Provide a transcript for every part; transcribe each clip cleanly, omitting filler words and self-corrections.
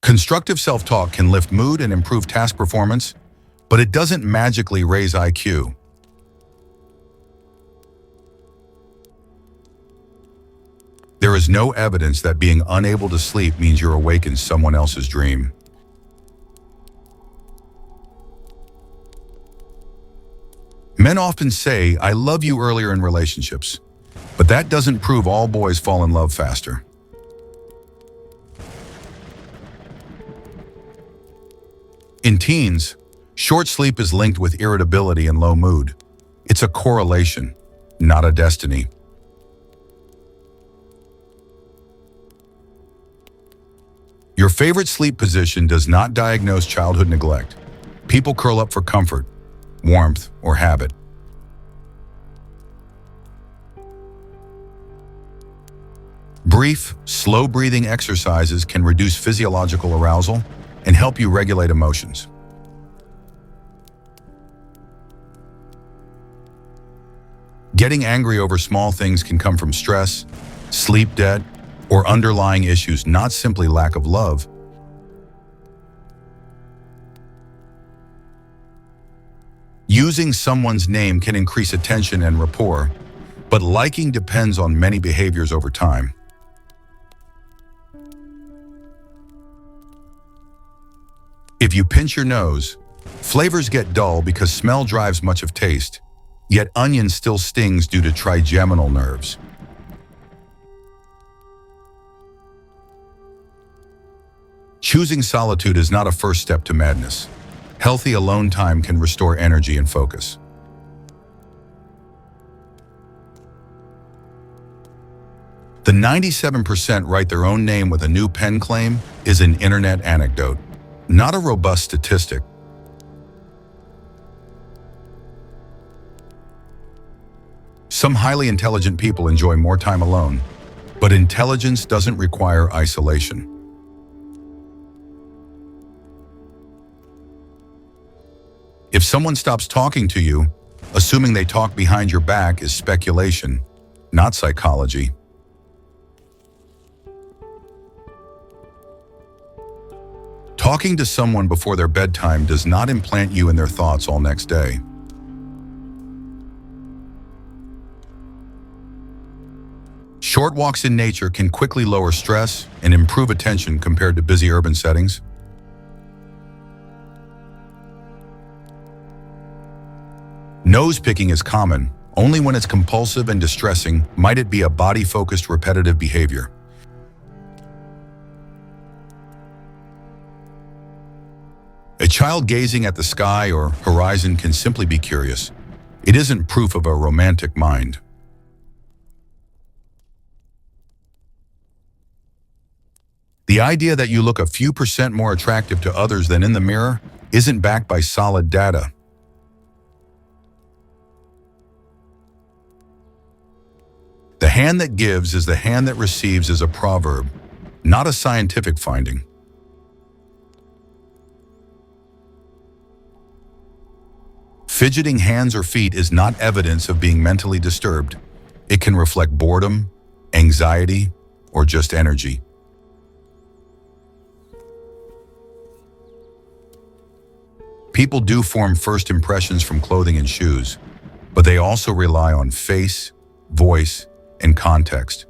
Constructive self-talk can lift mood and improve task performance, but it doesn't magically raise IQ. There is no evidence that being unable to sleep means you're awake in someone else's dream. Men often say, "I love you" earlier in relationships, but that doesn't prove all boys fall in love faster. In teens, short sleep is linked with irritability and low mood. It's a correlation, not a destiny. Your favorite sleep position does not diagnose childhood neglect. People curl up for comfort, warmth, or habit. Brief, slow-breathing exercises can reduce physiological arousal and help you regulate emotions. Getting angry over small things can come from stress, sleep debt, or underlying issues, not simply lack of love. Using someone's name can increase attention and rapport, but liking depends on many behaviors over time. If you pinch your nose, flavors get dull because smell drives much of taste, yet onion still stings due to trigeminal nerves. Choosing solitude is not a first step to madness. Healthy alone time can restore energy and focus. The 97% write their own name with a new pen claim is an internet anecdote, not a robust statistic. Some highly intelligent people enjoy more time alone, but intelligence doesn't require isolation. If someone stops talking to you, assuming they talk behind your back is speculation, not psychology. Talking to someone before their bedtime does not implant you in their thoughts all next day. Short walks in nature can quickly lower stress and improve attention compared to busy urban settings. Nose picking is common. Only when it's compulsive and distressing might it be a body-focused repetitive behavior. A child gazing at the sky or horizon can simply be curious. It isn't proof of a romantic mind. The idea that you look a few percent more attractive to others than in the mirror isn't backed by solid data. The hand that gives is the hand that receives is a proverb, not a scientific finding. Fidgeting hands or feet is not evidence of being mentally disturbed. It can reflect boredom, anxiety, or just energy. People do form first impressions from clothing and shoes, but they also rely on face, voice, and context.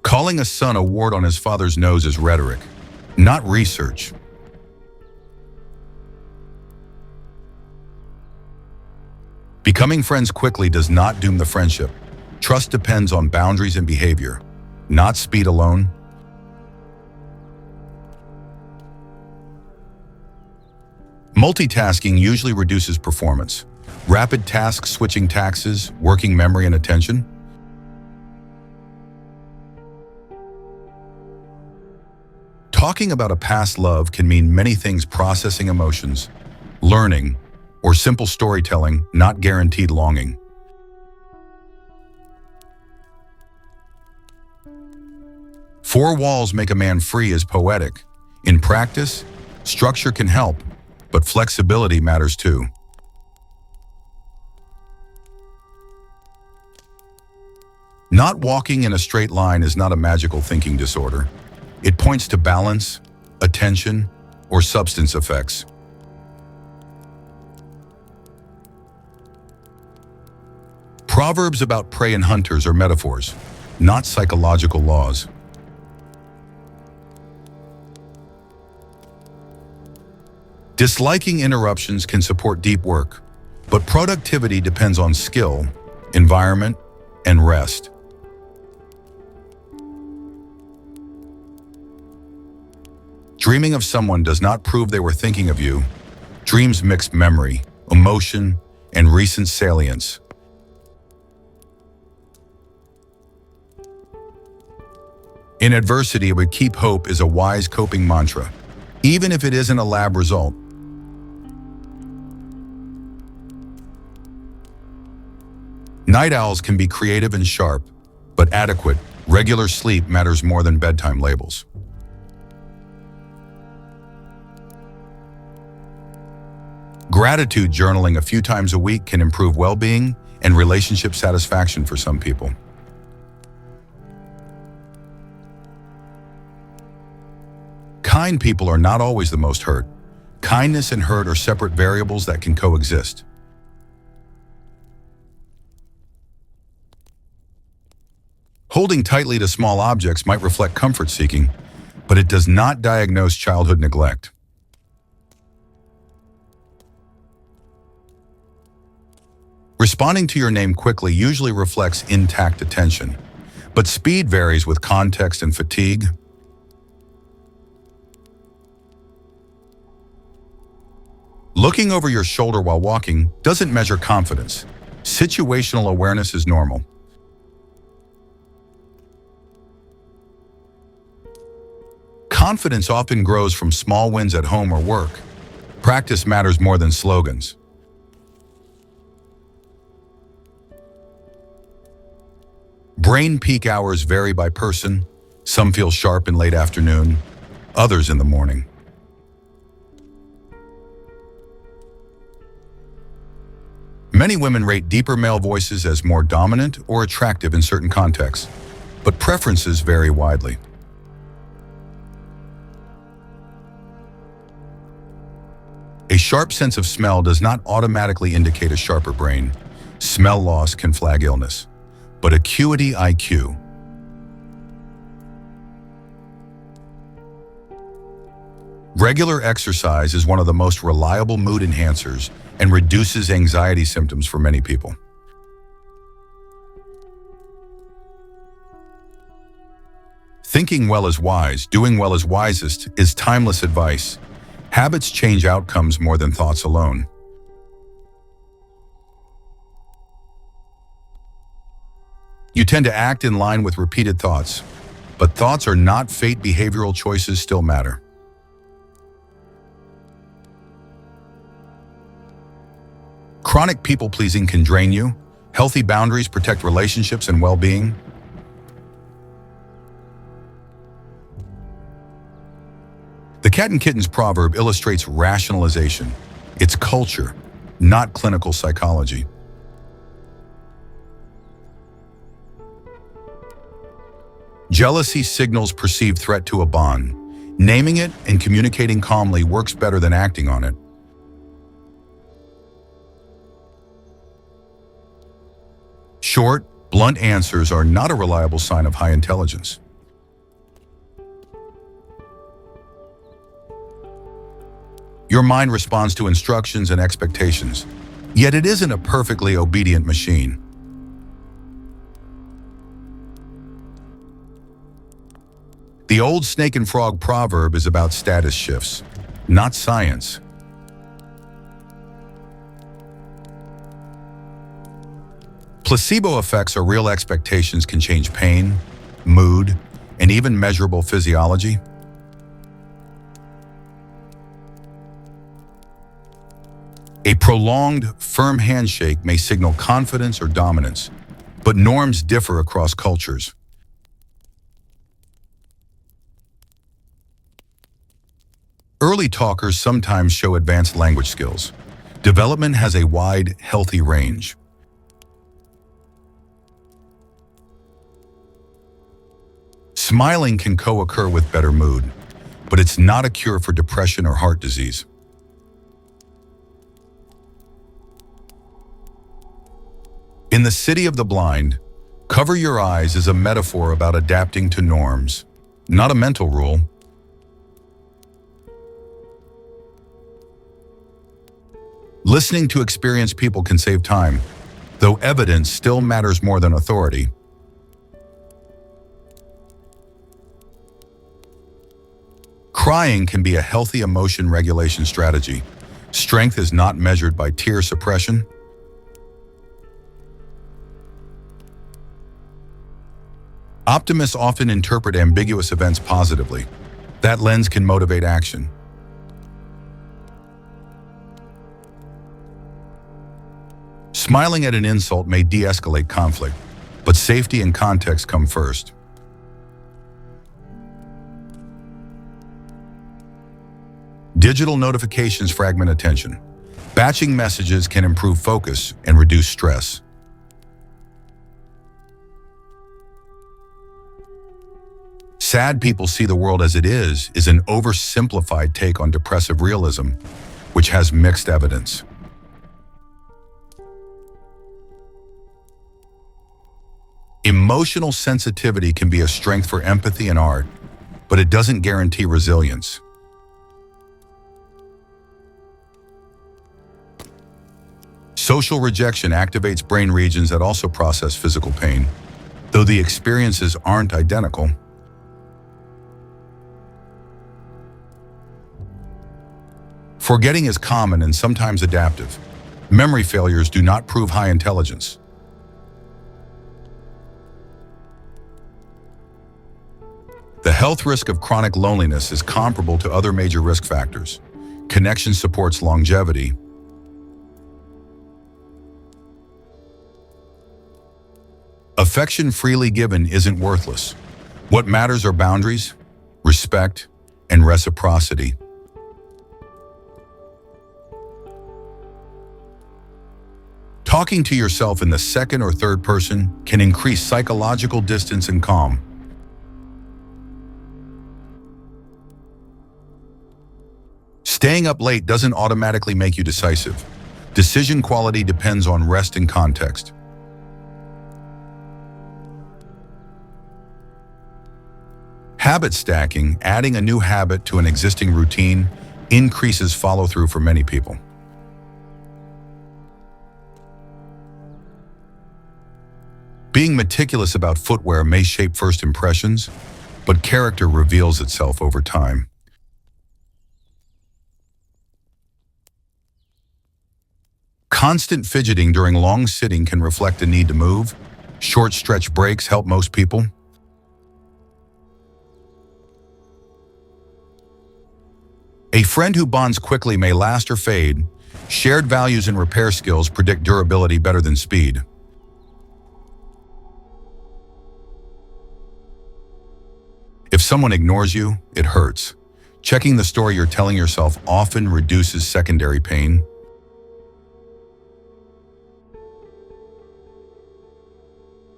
Calling a son a wart on his father's nose is rhetoric, not research. Becoming friends quickly does not doom the friendship. Trust depends on boundaries and behavior, not speed alone. Multitasking usually reduces performance. Rapid task switching taxes, working memory and attention. Talking about a past love can mean many things: processing emotions, learning, or simple storytelling, not guaranteed longing. Four walls make a man free is poetic. In practice, structure can help, but flexibility matters too. Not walking in a straight line is not a magical thinking disorder. It points to balance, attention, or substance effects. Proverbs about prey and hunters are metaphors, not psychological laws. Disliking interruptions can support deep work, but productivity depends on skill, environment, and rest. Dreaming of someone does not prove they were thinking of you. Dreams mix memory, emotion, and recent salience. In adversity, we keep hope is a wise coping mantra, even if it isn't a lab result. Night owls can be creative and sharp, but adequate, regular sleep matters more than bedtime labels. Gratitude journaling a few times a week can improve well-being and relationship satisfaction for some people. Kind people are not always the most hurt. Kindness and hurt are separate variables that can coexist. Holding tightly to small objects might reflect comfort-seeking, but it does not diagnose childhood neglect. Responding to your name quickly usually reflects intact attention, but speed varies with context and fatigue. Looking over your shoulder while walking doesn't measure confidence. Situational awareness is normal. Confidence often grows from small wins at home or work. Practice matters more than slogans. Brain peak hours vary by person. Some feel sharp in late afternoon, others in the morning. Many women rate deeper male voices as more dominant or attractive in certain contexts, but preferences vary widely. A sharp sense of smell does not automatically indicate a sharper brain. Smell loss can flag illness, but acuity IQ. Regular exercise is one of the most reliable mood enhancers and reduces anxiety symptoms for many people. Thinking well is wise, doing well is wisest is timeless advice. Habits change outcomes more than thoughts alone. You tend to act in line with repeated thoughts, but thoughts are not fate. Behavioral choices still matter. Chronic people-pleasing can drain you. Healthy boundaries protect relationships and well-being. The cat and kittens proverb illustrates rationalization. It's culture, not clinical psychology. Jealousy signals perceived threat to a bond. Naming it and communicating calmly works better than acting on it. Short, blunt answers are not a reliable sign of high intelligence. Your mind responds to instructions and expectations, yet it isn't a perfectly obedient machine. The old snake and frog proverb is about status shifts, not science. Placebo effects or real expectations can change pain, mood, and even measurable physiology. A prolonged, firm handshake may signal confidence or dominance, but norms differ across cultures. Early talkers sometimes show advanced language skills. Development has a wide, healthy range. Smiling can co-occur with better mood, but it's not a cure for depression or heart disease. In the City of the Blind, cover your eyes is a metaphor about adapting to norms, not a mental rule. Listening to experienced people can save time, though evidence still matters more than authority. Crying can be a healthy emotion regulation strategy. Strength is not measured by tear suppression. Optimists often interpret ambiguous events positively. That lens can motivate action. Smiling at an insult may de-escalate conflict, but safety and context come first. Digital notifications fragment attention. Batching messages can improve focus and reduce stress. Sad people see the world as it is an oversimplified take on depressive realism, which has mixed evidence. Emotional sensitivity can be a strength for empathy and art, but it doesn't guarantee resilience. Social rejection activates brain regions that also process physical pain, though the experiences aren't identical. Forgetting is common and sometimes adaptive. Memory failures do not prove high intelligence. The health risk of chronic loneliness is comparable to other major risk factors. Connection supports longevity. Affection freely given isn't worthless. What matters are boundaries, respect, and reciprocity. Talking to yourself in the second or third person can increase psychological distance and calm. Staying up late doesn't automatically make you decisive. Decision quality depends on rest and context. Habit stacking, adding a new habit to an existing routine, increases follow-through for many people. Being meticulous about footwear may shape first impressions, but character reveals itself over time. Constant fidgeting during long sitting can reflect a need to move. Short stretch breaks help most people. A friend who bonds quickly may last or fade. Shared values and repair skills predict durability better than speed. If someone ignores you, it hurts. Checking the story you're telling yourself often reduces secondary pain.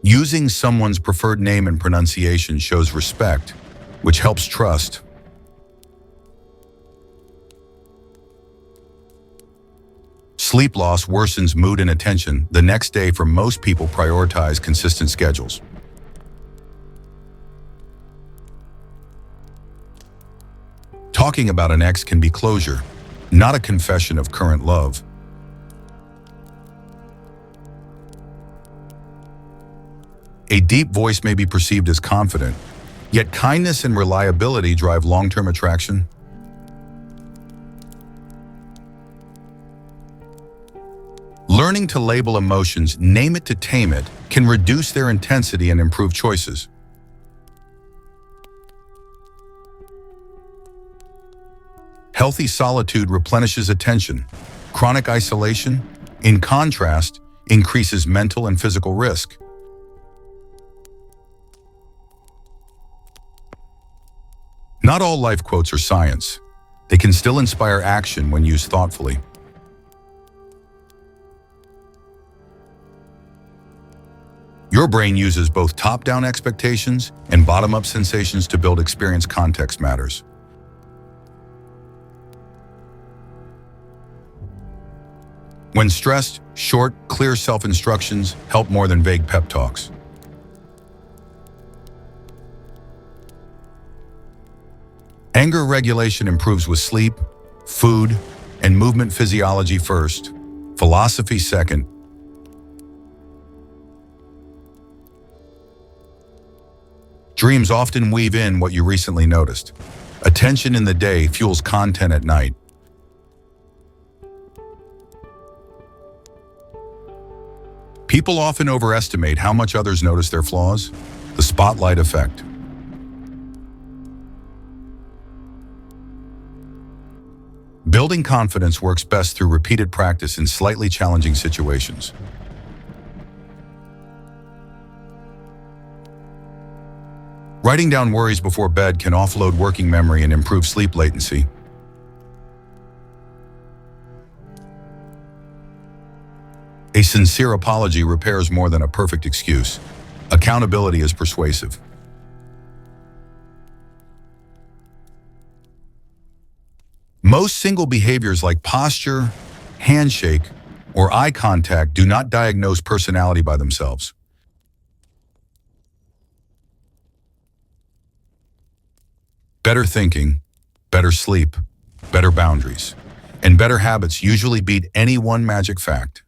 Using someone's preferred name and pronunciation shows respect, which helps trust. Sleep loss worsens mood and attention. The next day for most people prioritize consistent schedules. Talking about an ex can be closure, not a confession of current love. A deep voice may be perceived as confident, yet kindness and reliability drive long-term attraction. Learning to label emotions, name it to tame it, can reduce their intensity and improve choices. Healthy solitude replenishes attention. Chronic isolation, in contrast, increases mental and physical risk. Not all life quotes are science. They can still inspire action when used thoughtfully. Your brain uses both top-down expectations and bottom-up sensations to build experience. Context matters. When stressed, short, clear self-instructions help more than vague pep talks. Anger regulation improves with sleep, food, and movement. Physiology first, philosophy second. Dreams often weave in what you recently noticed. Attention in the day fuels content at night. People often overestimate how much others notice their flaws. The spotlight effect. Building confidence works best through repeated practice in slightly challenging situations. Writing down worries before bed can offload working memory and improve sleep latency. A sincere apology repairs more than a perfect excuse. Accountability is persuasive. Most single behaviors like posture, handshake, or eye contact do not diagnose personality by themselves. Better thinking, better sleep, better boundaries, and better habits usually beat any one magic fact.